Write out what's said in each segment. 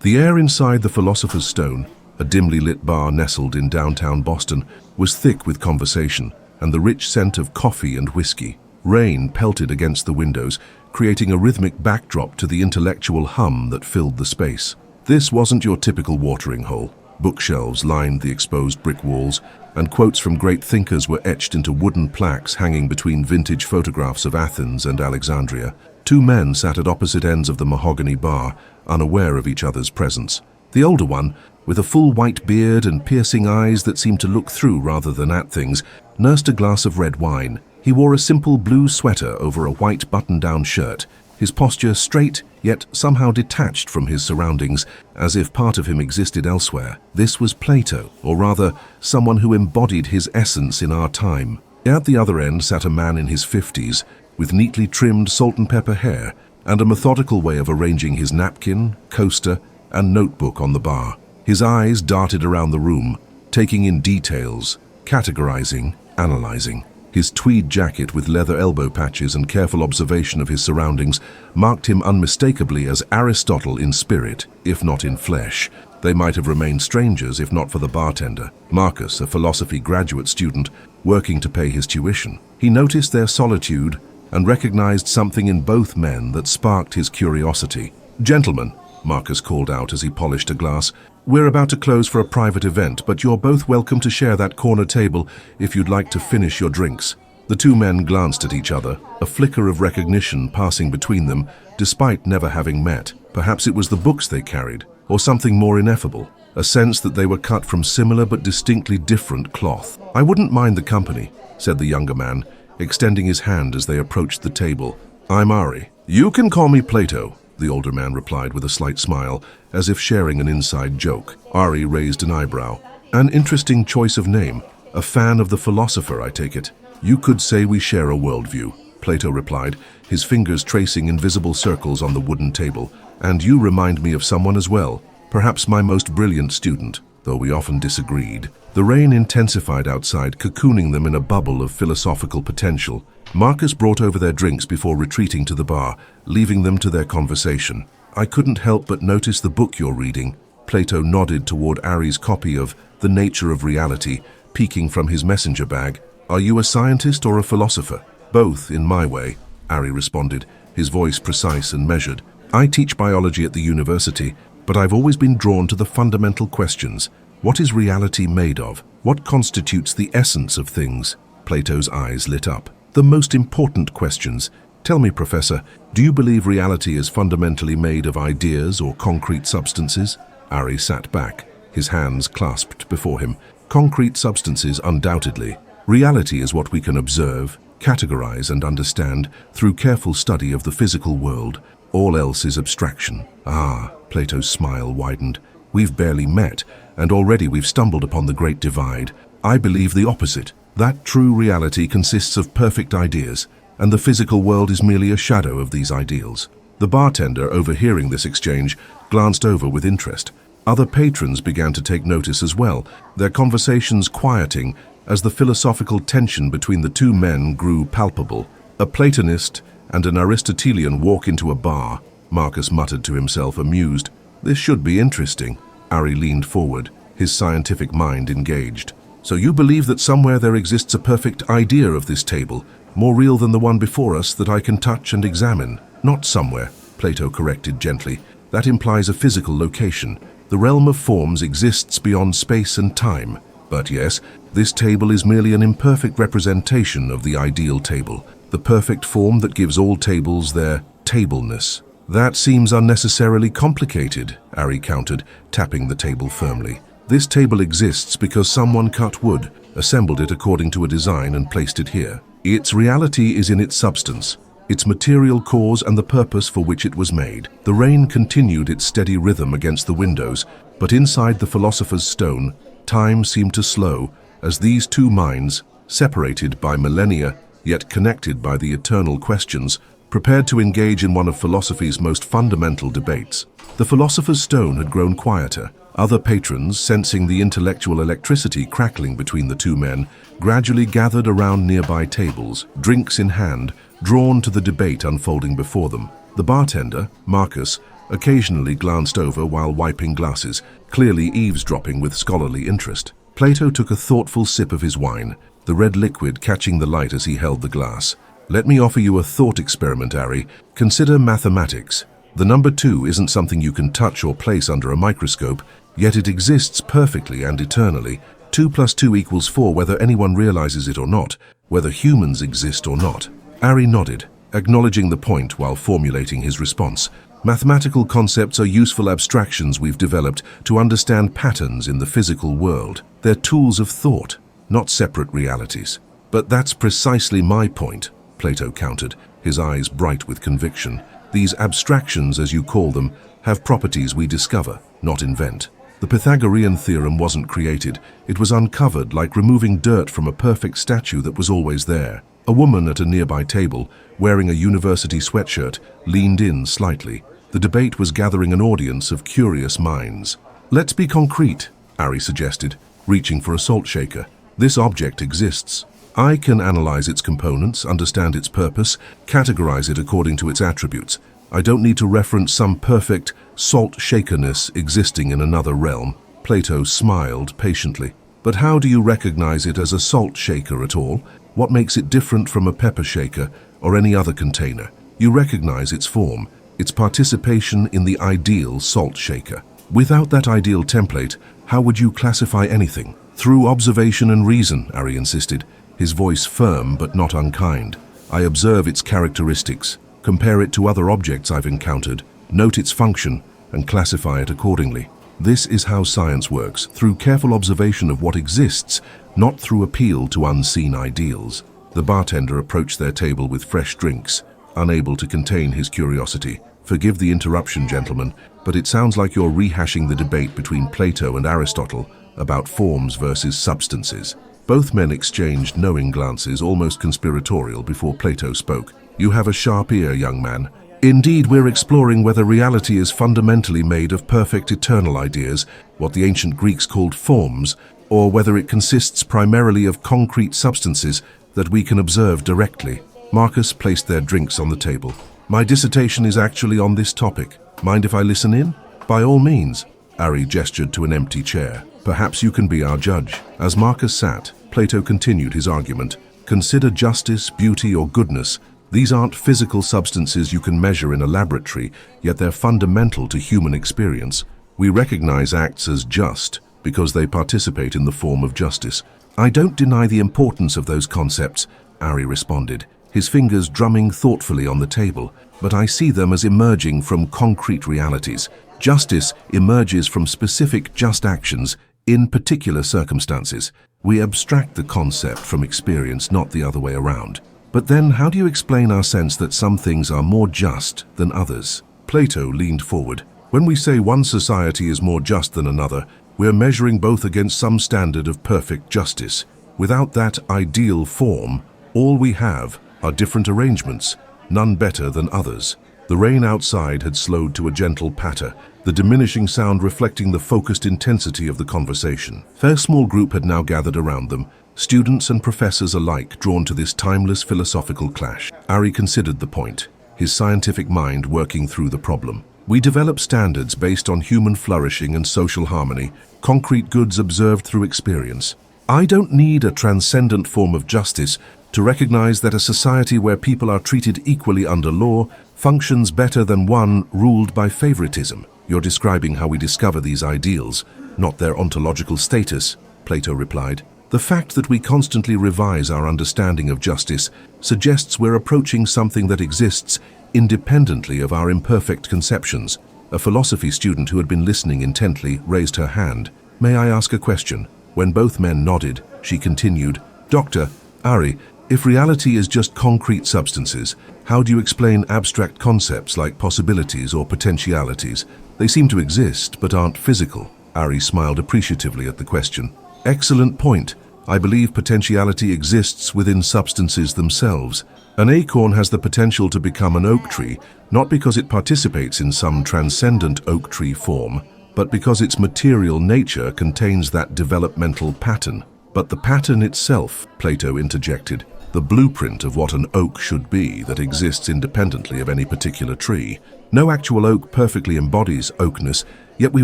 The air inside the Philosopher's Stone, a dimly lit bar nestled in downtown Boston, was thick with conversation and the rich scent of coffee and whiskey. Rain pelted against the windows, creating a rhythmic backdrop to the intellectual hum that filled the space. This wasn't your typical watering hole. Bookshelves lined the exposed brick walls, and quotes from great thinkers were etched into wooden plaques hanging between vintage photographs of Athens and Alexandria. Two men sat at opposite ends of the mahogany bar, unaware of each other's presence. The older one, with a full white beard and piercing eyes that seemed to look through rather than at things, nursed a glass of red wine. He wore a simple blue sweater over a white button-down shirt, his posture straight yet somehow detached from his surroundings, as if part of him existed elsewhere. This was Plato, or rather, someone who embodied his essence in our time. At the other end sat a man in his 50s, with neatly trimmed salt and pepper hair, and a methodical way of arranging his napkin, coaster, and notebook on the bar. His eyes darted around the room, taking in details, categorizing, analyzing. His tweed jacket with leather elbow patches and careful observation of his surroundings marked him unmistakably as Aristotle in spirit, if not in flesh. They might have remained strangers if not for the bartender, Marcus, a philosophy graduate student, working to pay his tuition. He noticed their solitude and recognized something in both men that sparked his curiosity. "Gentlemen," Marcus called out as he polished a glass, "we're about to close for a private event, but you're both welcome to share that corner table if you'd like to finish your drinks." The two men glanced at each other, a flicker of recognition passing between them, despite never having met. Perhaps it was the books they carried, or something more ineffable, a sense that they were cut from similar but distinctly different cloth. "I wouldn't mind the company," said the younger man, extending his hand as they approached the table. "I'm Ari." "You can call me Plato," the older man replied with a slight smile, as if sharing an inside joke. Ari raised an eyebrow. "An interesting choice of name. A fan of the philosopher, I take it." "You could say we share a worldview," Plato replied, his fingers tracing invisible circles on the wooden table. "And you remind me of someone as well, perhaps my most brilliant student, though we often disagreed." The rain intensified outside, cocooning them in a bubble of philosophical potential. Marcus brought over their drinks before retreating to the bar, leaving them to their conversation. "I couldn't help but notice the book you're reading." Plato nodded toward Ari's copy of The Nature of Reality, peeking from his messenger bag. "Are you a scientist or a philosopher?" "Both, in my way," Ari responded, his voice precise and measured. "I teach biology at the university, but I've always been drawn to the fundamental questions. What is reality made of? What constitutes the essence of things?" Plato's eyes lit up. "The most important questions. Tell me, Professor, do you believe reality is fundamentally made of ideas or concrete substances?" Ari sat back, his hands clasped before him. "Concrete substances, undoubtedly. Reality is what we can observe, categorize, and understand through careful study of the physical world. All else is abstraction." "Ah," Plato's smile widened. "We've barely met, and already we've stumbled upon the great divide. I believe the opposite, that true reality consists of perfect ideas, and the physical world is merely a shadow of these ideals." The bartender, overhearing this exchange, glanced over with interest. Other patrons began to take notice as well, their conversations quieting as the philosophical tension between the two men grew palpable. "A Platonist and an Aristotelian walk into a bar," Marcus muttered to himself, amused. "This should be interesting." Ari leaned forward, his scientific mind engaged. "So you believe that somewhere there exists a perfect idea of this table, more real than the one before us that I can touch and examine?" "Not somewhere," Plato corrected gently. "That implies a physical location. The realm of forms exists beyond space and time. But yes, this table is merely an imperfect representation of the ideal table, the perfect form that gives all tables their tableness." "That seems unnecessarily complicated," Ari countered, tapping the table firmly. "This table exists because someone cut wood, assembled it according to a design and placed it here. Its reality is in its substance, its material cause and the purpose for which it was made." The rain continued its steady rhythm against the windows, but inside the Philosopher's Stone, time seemed to slow as these two minds, separated by millennia, yet connected by the eternal questions, prepared to engage in one of philosophy's most fundamental debates. The Philosopher's Stone had grown quieter. Other patrons, sensing the intellectual electricity crackling between the two men, gradually gathered around nearby tables, drinks in hand, drawn to the debate unfolding before them. The bartender, Marcus, occasionally glanced over while wiping glasses, clearly eavesdropping with scholarly interest. Plato took a thoughtful sip of his wine, the red liquid catching the light as he held the glass. Let me offer you a thought experiment, Ari. Consider mathematics. The number 2 isn't something you can touch or place under a microscope, yet it exists perfectly and eternally. 2 plus 2 equals 4 whether anyone realizes it or not, whether humans exist or not. Ari nodded, acknowledging the point while formulating his response. Mathematical concepts are useful abstractions we've developed to understand patterns in the physical world. They're tools of thought, not separate realities. But that's precisely my point, Plato countered, his eyes bright with conviction. These abstractions, as you call them, have properties we discover, not invent. The Pythagorean theorem wasn't created. It was uncovered like removing dirt from a perfect statue that was always there. A woman at a nearby table, wearing a university sweatshirt, leaned in slightly. The debate was gathering an audience of curious minds. Let's be concrete, Ari suggested, reaching for a salt shaker. This object exists. I can analyze its components, understand its purpose, categorize it according to its attributes. I don't need to reference some perfect salt shakerness existing in another realm. Plato smiled patiently. But how do you recognize it as a salt shaker at all? What makes it different from a pepper shaker or any other container? You recognize its form, its participation in the ideal salt shaker. Without that ideal template, how would you classify anything? Through observation and reason, Ari insisted, his voice firm but not unkind. I observe its characteristics, compare it to other objects I've encountered, note its function, and classify it accordingly. This is how science works, through careful observation of what exists, not through appeal to unseen ideals. The bartender approached their table with fresh drinks, unable to contain his curiosity. Forgive the interruption, gentlemen, but it sounds like you're rehashing the debate between Plato and Aristotle about forms versus substances. Both men exchanged knowing glances, almost conspiratorial, before Plato spoke. You have a sharp ear, young man. Indeed, we're exploring whether reality is fundamentally made of perfect eternal ideas, what the ancient Greeks called forms, or whether it consists primarily of concrete substances that we can observe directly. Marcus placed their drinks on the table. My dissertation is actually on this topic. Mind if I listen in? By all means. Ari gestured to an empty chair. Perhaps you can be our judge. As Marcus sat, Plato continued his argument. Consider justice, beauty, or goodness. These aren't physical substances you can measure in a laboratory, yet they're fundamental to human experience. We recognize acts as just because they participate in the form of justice. I don't deny the importance of those concepts, Ari responded, his fingers drumming thoughtfully on the table, but I see them as emerging from concrete realities. Justice emerges from specific just actions in particular circumstances. We abstract the concept from experience, not the other way around. But then how do you explain our sense that some things are more just than others? Plato leaned forward. When we say one society is more just than another, we're measuring both against some standard of perfect justice. Without that ideal form, all we have are different arrangements, none better than others. The rain outside had slowed to a gentle patter, the diminishing sound reflecting the focused intensity of the conversation. Their small group had now gathered around them, students and professors alike drawn to this timeless philosophical clash. Ari considered the point, his scientific mind working through the problem. We develop standards based on human flourishing and social harmony, concrete goods observed through experience. I don't need a transcendent form of justice to recognize that a society where people are treated equally under law functions better than one ruled by favoritism. You're describing how we discover these ideals, not their ontological status, Plato replied. The fact that we constantly revise our understanding of justice suggests we're approaching something that exists independently of our imperfect conceptions. A philosophy student who had been listening intently raised her hand. May I ask a question? When both men nodded, she continued, Dr. Ari, if reality is just concrete substances, how do you explain abstract concepts like possibilities or potentialities? They seem to exist, but aren't physical. Ari smiled appreciatively at the question. Excellent point. I believe potentiality exists within substances themselves. An acorn has the potential to become an oak tree, not because it participates in some transcendent oak tree form, but because its material nature contains that developmental pattern. But the pattern itself, Plato interjected, the blueprint of what an oak should be that exists independently of any particular tree. No actual oak perfectly embodies oakness, yet we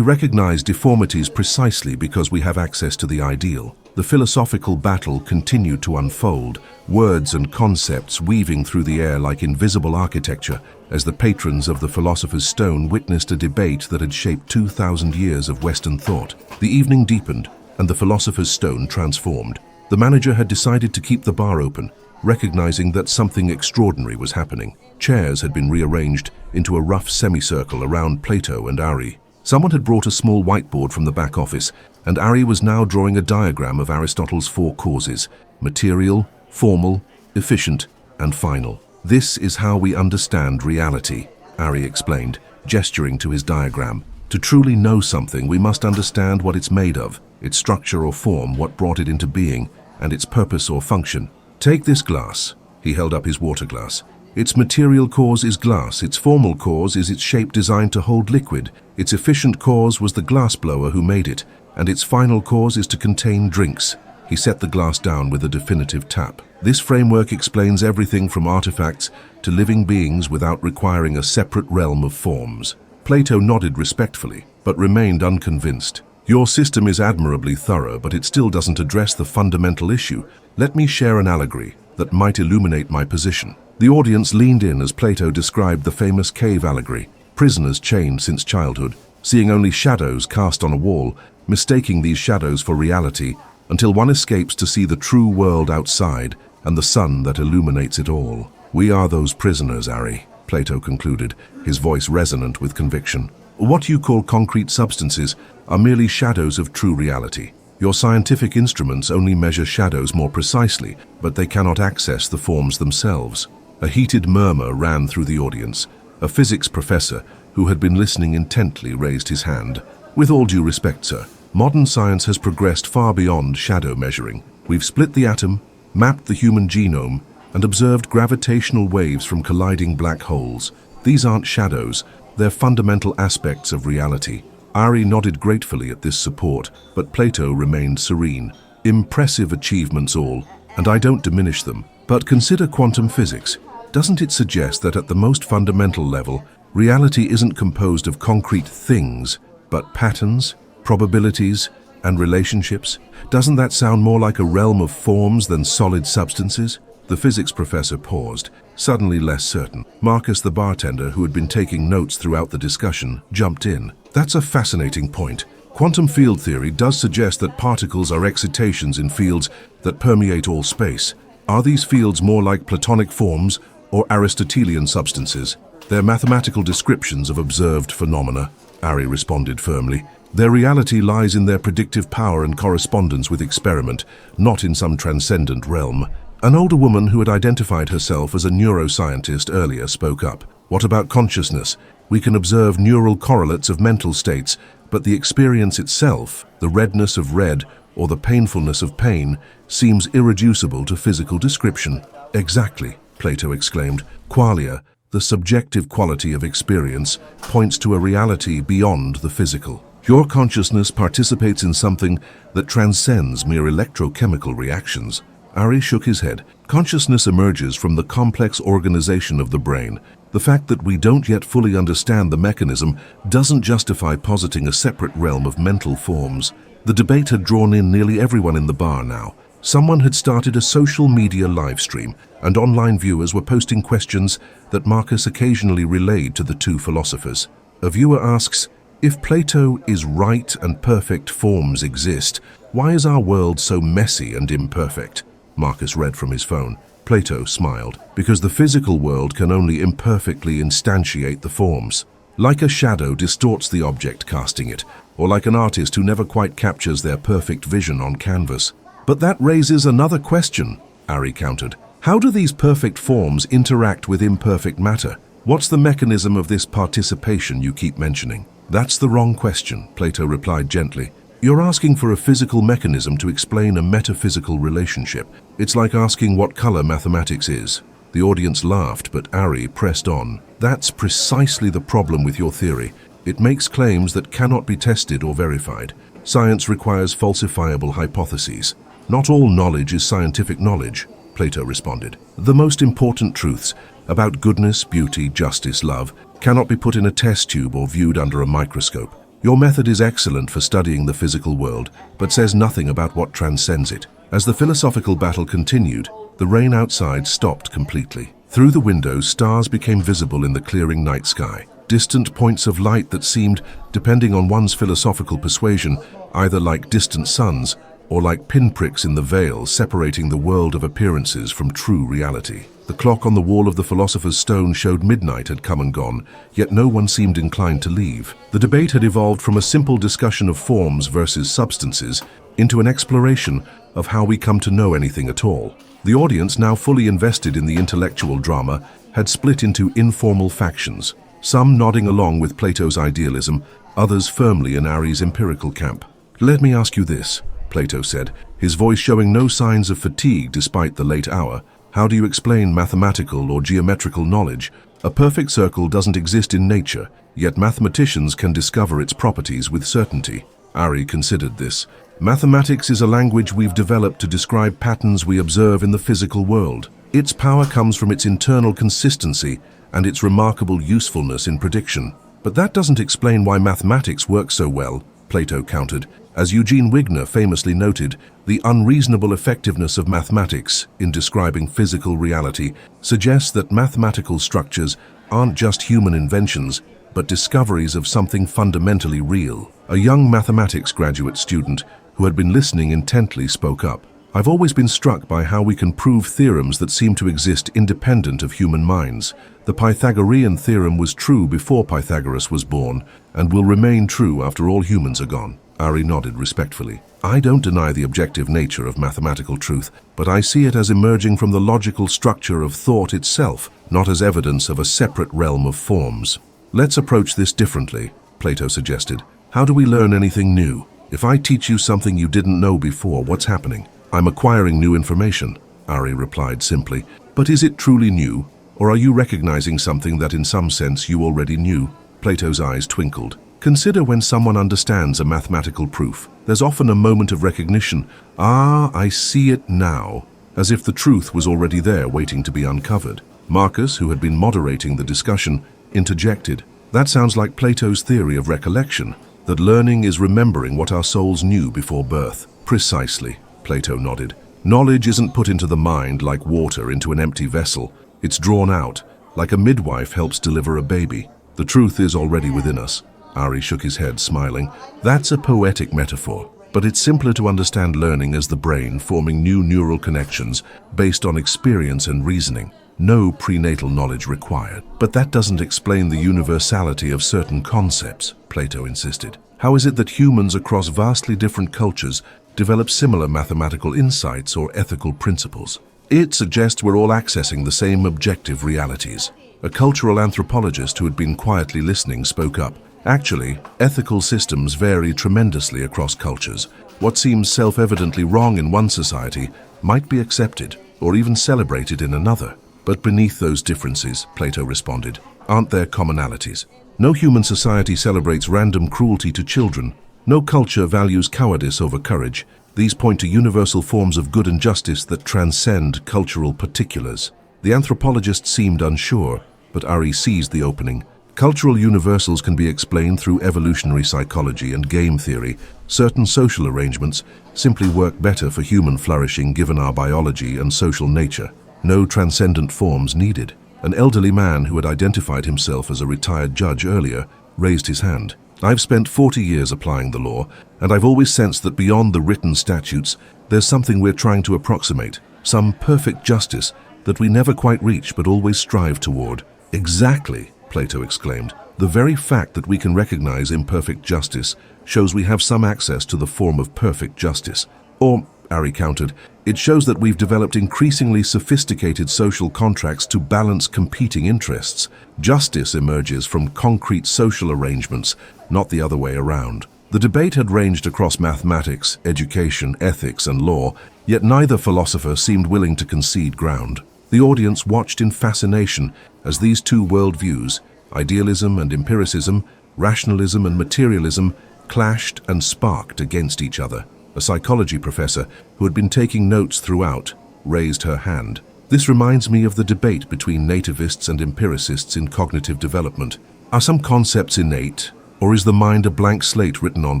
recognize deformities precisely because we have access to the ideal. The philosophical battle continued to unfold, words and concepts weaving through the air like invisible architecture, as the patrons of the Philosopher's Stone witnessed a debate that had shaped 2,000 years of Western thought. The evening deepened, and the Philosopher's Stone transformed. The manager had decided to keep the bar open, recognizing that something extraordinary was happening. Chairs had been rearranged into a rough semicircle around Plato and Ari. Someone had brought a small whiteboard from the back office, and Ari was now drawing a diagram of Aristotle's four causes: material, formal, efficient, and final. "This is how we understand reality," Ari explained, gesturing to his diagram. "To truly know something, we must understand what it's made of, its structure or form, what brought it into being, and its purpose or function. Take this glass." He held up his water glass. "Its material cause is glass, its formal cause is its shape designed to hold liquid, its efficient cause was the glassblower who made it, and its final cause is to contain drinks." He set the glass down with a definitive tap. "This framework explains everything from artifacts to living beings without requiring a separate realm of forms." Plato nodded respectfully, but remained unconvinced. "Your system is admirably thorough, but it still doesn't address the fundamental issue. Let me share an allegory that might illuminate my position." The audience leaned in as Plato described the famous cave allegory. Prisoners chained since childhood, seeing only shadows cast on a wall, mistaking these shadows for reality, until one escapes to see the true world outside and the sun that illuminates it all. "We are those prisoners, Ari," Plato concluded, his voice resonant with conviction. "What you call concrete substances are merely shadows of true reality. Your scientific instruments only measure shadows more precisely, but they cannot access the forms themselves." A heated murmur ran through the audience. A physics professor, who had been listening intently, raised his hand. "With all due respect, sir, modern science has progressed far beyond shadow measuring. We've split the atom, mapped the human genome, and observed gravitational waves from colliding black holes. These aren't shadows, they're fundamental aspects of reality." Ari nodded gratefully at this support, but Plato remained serene. "Impressive achievements all, and I don't diminish them. But consider quantum physics. Doesn't it suggest that at the most fundamental level, reality isn't composed of concrete things, but patterns, probabilities, and relationships? Doesn't that sound more like a realm of forms than solid substances?" The physics professor paused, suddenly less certain. Marcus, the bartender, who had been taking notes throughout the discussion, jumped in. "That's a fascinating point. Quantum field theory does suggest that particles are excitations in fields that permeate all space. Are these fields more like Platonic forms or Aristotelian substances?" "They're mathematical descriptions of observed phenomena," Ari responded firmly. "Their reality lies in their predictive power and correspondence with experiment, not in some transcendent realm." An older woman who had identified herself as a neuroscientist earlier spoke up. "What about consciousness? We can observe neural correlates of mental states, but the experience itself, the redness of red or the painfulness of pain, seems irreducible to physical description." "Exactly," Plato exclaimed. "Qualia, the subjective quality of experience, points to a reality beyond the physical. Your consciousness participates in something that transcends mere electrochemical reactions." Ari shook his head. "Consciousness emerges from the complex organization of the brain. The fact that we don't yet fully understand the mechanism doesn't justify positing a separate realm of mental forms." The debate had drawn in nearly everyone in the bar now. Someone had started a social media live stream, and online viewers were posting questions that Marcus occasionally relayed to the two philosophers. A viewer asks, "If Plato is right and perfect forms exist, why is our world so messy and imperfect?" Marcus read from his phone. Plato smiled. "Because the physical world can only imperfectly instantiate the forms. Like a shadow distorts the object casting it, or like an artist who never quite captures their perfect vision on canvas." "But that raises another question," Ari countered. "How do these perfect forms interact with imperfect matter? What's the mechanism of this participation you keep mentioning?" "That's the wrong question," Plato replied gently. "You're asking for a physical mechanism to explain a metaphysical relationship. It's like asking what color mathematics is." The audience laughed, but Ari pressed on. "That's precisely the problem with your theory. It makes claims that cannot be tested or verified. Science requires falsifiable hypotheses. Not all knowledge is scientific knowledge." Plato responded. The most important truths about goodness, beauty, justice, love cannot be put in a test tube or viewed under a microscope. Your method is excellent for studying the physical world, but says nothing about what transcends it. As the philosophical battle continued, the rain outside stopped completely. Through the windows, stars became visible in the clearing night sky. Distant points of light that seemed, depending on one's philosophical persuasion, either like distant suns or like pinpricks in the veil separating the world of appearances from true reality. The clock on the wall of the philosopher's stone showed midnight had come and gone, yet no one seemed inclined to leave. The debate had evolved from a simple discussion of forms versus substances into an exploration of how we come to know anything at all. The audience, now fully invested in the intellectual drama, had split into informal factions, some nodding along with Plato's idealism, others firmly in Ari's empirical camp. "Let me ask you this," Plato said, his voice showing no signs of fatigue despite the late hour. "How do you explain mathematical or geometrical knowledge? A perfect circle doesn't exist in nature, yet mathematicians can discover its properties with certainty." Ari considered this. "Mathematics is a language we've developed to describe patterns we observe in the physical world. Its power comes from its internal consistency and its remarkable usefulness in prediction. But that doesn't explain why mathematics works so well," Plato countered. As Eugene Wigner famously noted, the unreasonable effectiveness of mathematics in describing physical reality suggests that mathematical structures aren't just human inventions, but discoveries of something fundamentally real. A young mathematics graduate student who had been listening intently spoke up. "I've always been struck by how we can prove theorems that seem to exist independent of human minds. The Pythagorean theorem was true before Pythagoras was born and will remain true after all humans are gone." Ari nodded respectfully. "I don't deny the objective nature of mathematical truth, but I see it as emerging from the logical structure of thought itself, not as evidence of a separate realm of forms." "Let's approach this differently," Plato suggested. "How do we learn anything new? If I teach you something you didn't know before, what's happening?" "I'm acquiring new information," Ari replied simply. "But is it truly new, or are you recognizing something that in some sense you already knew?" Plato's eyes twinkled. "Consider when someone understands a mathematical proof. There's often a moment of recognition. Ah, I see it now, as if the truth was already there waiting to be uncovered." Marcus, who had been moderating the discussion, interjected. "That sounds like Plato's theory of recollection, that learning is remembering what our souls knew before birth." "Precisely," Plato nodded. "Knowledge isn't put into the mind like water into an empty vessel. It's drawn out, like a midwife helps deliver a baby. The truth is already within us." Ari shook his head, smiling. "That's a poetic metaphor, but it's simpler to understand learning as the brain forming new neural connections based on experience and reasoning. No prenatal knowledge required." "But that doesn't explain the universality of certain concepts," Plato insisted. "How is it that humans across vastly different cultures develop similar mathematical insights or ethical principles?" "It suggests we're all accessing the same objective realities." A cultural anthropologist who had been quietly listening spoke up. "Actually, ethical systems vary tremendously across cultures. What seems self-evidently wrong in one society might be accepted or even celebrated in another. But beneath those differences," Plato responded, "aren't there commonalities? No human society celebrates random cruelty to children. No culture values cowardice over courage. These point to universal forms of good and justice that transcend cultural particulars." The anthropologist seemed unsure, but Ari seized the opening. "Cultural universals can be explained through evolutionary psychology and game theory. Certain social arrangements simply work better for human flourishing given our biology and social nature. No transcendent forms needed." An elderly man who had identified himself as a retired judge earlier raised his hand. "I've spent 40 years applying the law, and I've always sensed that beyond the written statutes, there's something we're trying to approximate, some perfect justice that we never quite reach but always strive toward." "Exactly," Plato exclaimed. "The very fact that we can recognize imperfect justice shows we have some access to the form of perfect justice. Or," Ari countered, "it shows that we've developed increasingly sophisticated social contracts to balance competing interests. Justice emerges from concrete social arrangements, not the other way around." The debate had ranged across mathematics, education, ethics, and law, yet neither philosopher seemed willing to concede ground. The audience watched in fascination as these two worldviews, idealism and empiricism, rationalism and materialism, clashed and sparked against each other. A psychology professor, who had been taking notes throughout, raised her hand. This reminds me of the debate between nativists and empiricists in cognitive development. Are some concepts innate, or is the mind a blank slate written on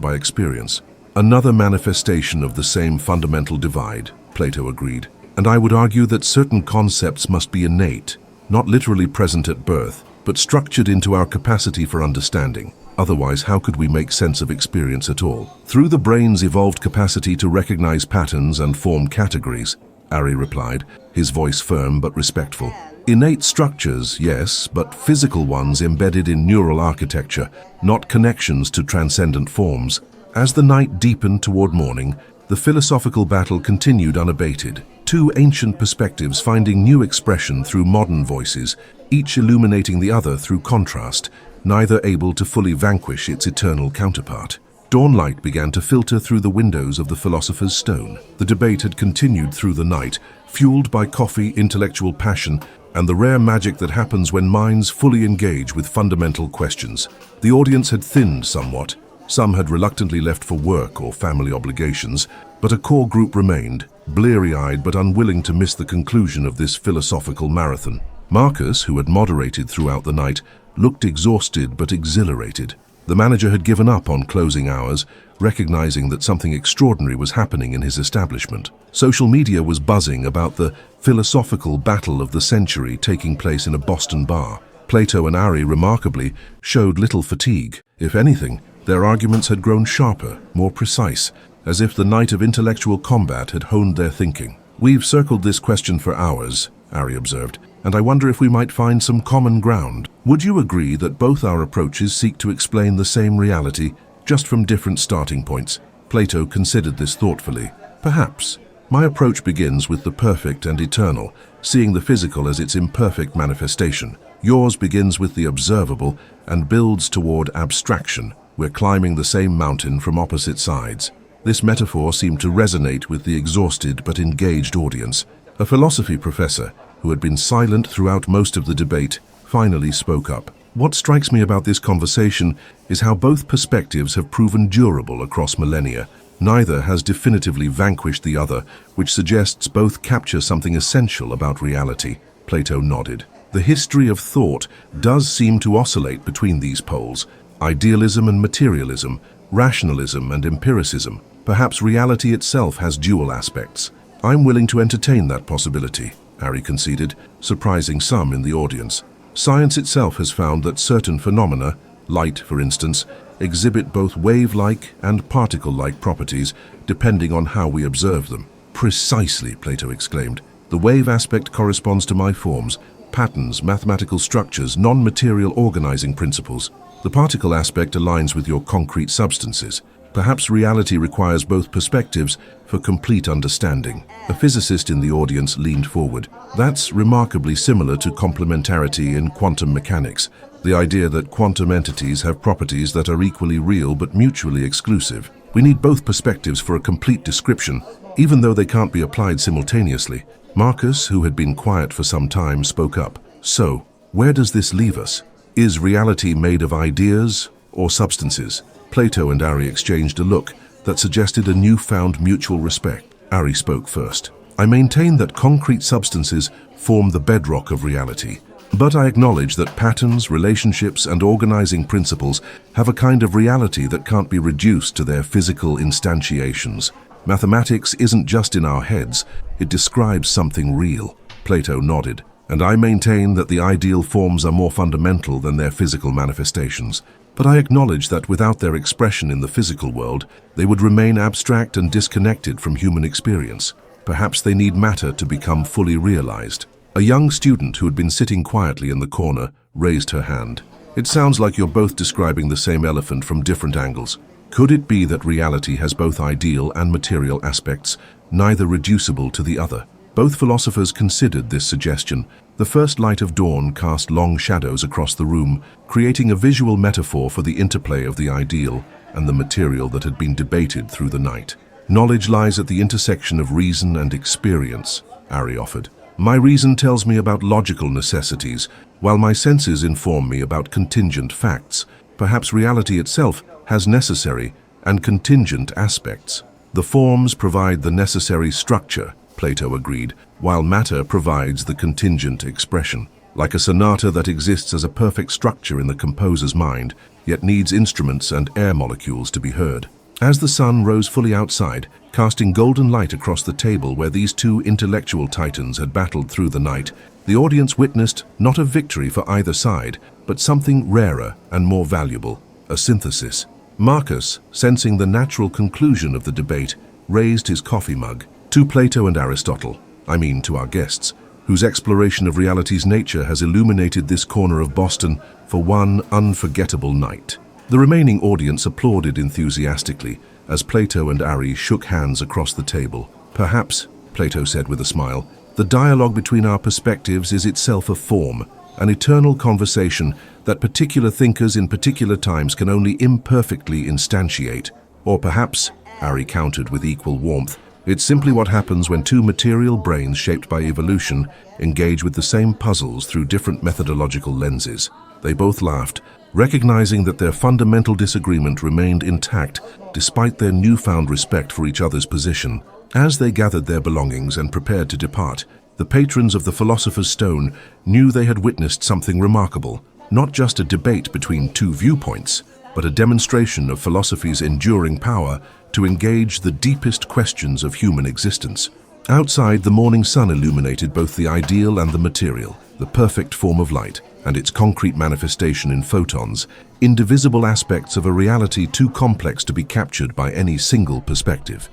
by experience? Another manifestation of the same fundamental divide, Plato agreed. And I would argue that certain concepts must be innate, not literally present at birth, but structured into our capacity for understanding. Otherwise, how could we make sense of experience at all? Through the brain's evolved capacity to recognize patterns and form categories, Ari replied, his voice firm but respectful. Innate structures, yes, but physical ones embedded in neural architecture, not connections to transcendent forms. As the night deepened toward morning, the philosophical battle continued unabated. Two ancient perspectives finding new expression through modern voices, each illuminating the other through contrast, neither able to fully vanquish its eternal counterpart. Dawnlight began to filter through the windows of the philosopher's stone. The debate had continued through the night, fueled by coffee, intellectual passion, and the rare magic that happens when minds fully engage with fundamental questions. The audience had thinned somewhat. Some had reluctantly left for work or family obligations, but a core group remained, bleary-eyed but unwilling to miss the conclusion of this philosophical marathon. Marcus, who had moderated throughout the night, looked exhausted but exhilarated. The manager had given up on closing hours, recognizing that something extraordinary was happening in his establishment. Social media was buzzing about the philosophical battle of the century taking place in a Boston bar. Plato and Ari, remarkably, showed little fatigue. If anything, their arguments had grown sharper, more precise, as if the night of intellectual combat had honed their thinking. "We've circled this question for hours," Ari observed, "and I wonder if we might find some common ground. Would you agree that both our approaches seek to explain the same reality, just from different starting points?" Plato considered this thoughtfully. "Perhaps. My approach begins with the perfect and eternal, seeing the physical as its imperfect manifestation. Yours begins with the observable and builds toward abstraction. We're climbing the same mountain from opposite sides." This metaphor seemed to resonate with the exhausted but engaged audience. A philosophy professor, who had been silent throughout most of the debate, finally spoke up. "What strikes me about this conversation is how both perspectives have proven durable across millennia. Neither has definitively vanquished the other, which suggests both capture something essential about reality." Plato nodded. "The history of thought does seem to oscillate between these poles, idealism and materialism, rationalism and empiricism. Perhaps reality itself has dual aspects. I'm willing to entertain that possibility," Ari conceded, surprising some in the audience. "Science itself has found that certain phenomena, light for instance, exhibit both wave-like and particle-like properties depending on how we observe them." "Precisely," Plato exclaimed. "The wave aspect corresponds to my forms, patterns, mathematical structures, non-material organizing principles. The particle aspect aligns with your concrete substances. Perhaps reality requires both perspectives for complete understanding." A physicist in the audience leaned forward. "That's remarkably similar to complementarity in quantum mechanics, the idea that quantum entities have properties that are equally real but mutually exclusive. We need both perspectives for a complete description, even though they can't be applied simultaneously." Marcus, who had been quiet for some time, spoke up. "So, where does this leave us? Is reality made of ideas or substances?" Plato and Ari exchanged a look that suggested a newfound mutual respect. Ari spoke first. "I maintain that concrete substances form the bedrock of reality. But I acknowledge that patterns, relationships, and organizing principles have a kind of reality that can't be reduced to their physical instantiations. Mathematics isn't just in our heads, it describes something real." Plato nodded. "And I maintain that the ideal forms are more fundamental than their physical manifestations. But I acknowledge that without their expression in the physical world, they would remain abstract and disconnected from human experience. Perhaps they need matter to become fully realized." A young student who had been sitting quietly in the corner raised her hand. "It sounds like you're both describing the same elephant from different angles. Could it be that reality has both ideal and material aspects, neither reducible to the other?" Both philosophers considered this suggestion. The first light of dawn cast long shadows across the room, creating a visual metaphor for the interplay of the ideal and the material that had been debated through the night. "Knowledge lies at the intersection of reason and experience," Ari offered. "My reason tells me about logical necessities, while my senses inform me about contingent facts. Perhaps reality itself has necessary and contingent aspects." "The forms provide the necessary structure," Plato agreed, while matter provides the contingent expression, like a sonata that exists as a perfect structure in the composer's mind, yet needs instruments and air molecules to be heard. As the sun rose fully outside, casting golden light across the table where these two intellectual titans had battled through the night, the audience witnessed not a victory for either side, but something rarer and more valuable, a synthesis. Marcus, sensing the natural conclusion of the debate, raised his coffee mug. To Plato and Aristotle, to our guests, whose exploration of reality's nature has illuminated this corner of Boston for one unforgettable night. The remaining audience applauded enthusiastically as Plato and Ari shook hands across the table. Perhaps, Plato said with a smile, the dialogue between our perspectives is itself a form, an eternal conversation that particular thinkers in particular times can only imperfectly instantiate. Or perhaps, Ari countered with equal warmth, it's simply what happens when two material brains shaped by evolution engage with the same puzzles through different methodological lenses. They both laughed, recognizing that their fundamental disagreement remained intact despite their newfound respect for each other's position. As they gathered their belongings and prepared to depart, the patrons of the Philosopher's Stone knew they had witnessed something remarkable, not just a debate between two viewpoints, but a demonstration of philosophy's enduring power to engage the deepest questions of human existence. Outside, the morning sun illuminated both the ideal and the material, the perfect form of light, and its concrete manifestation in photons, indivisible aspects of a reality too complex to be captured by any single perspective.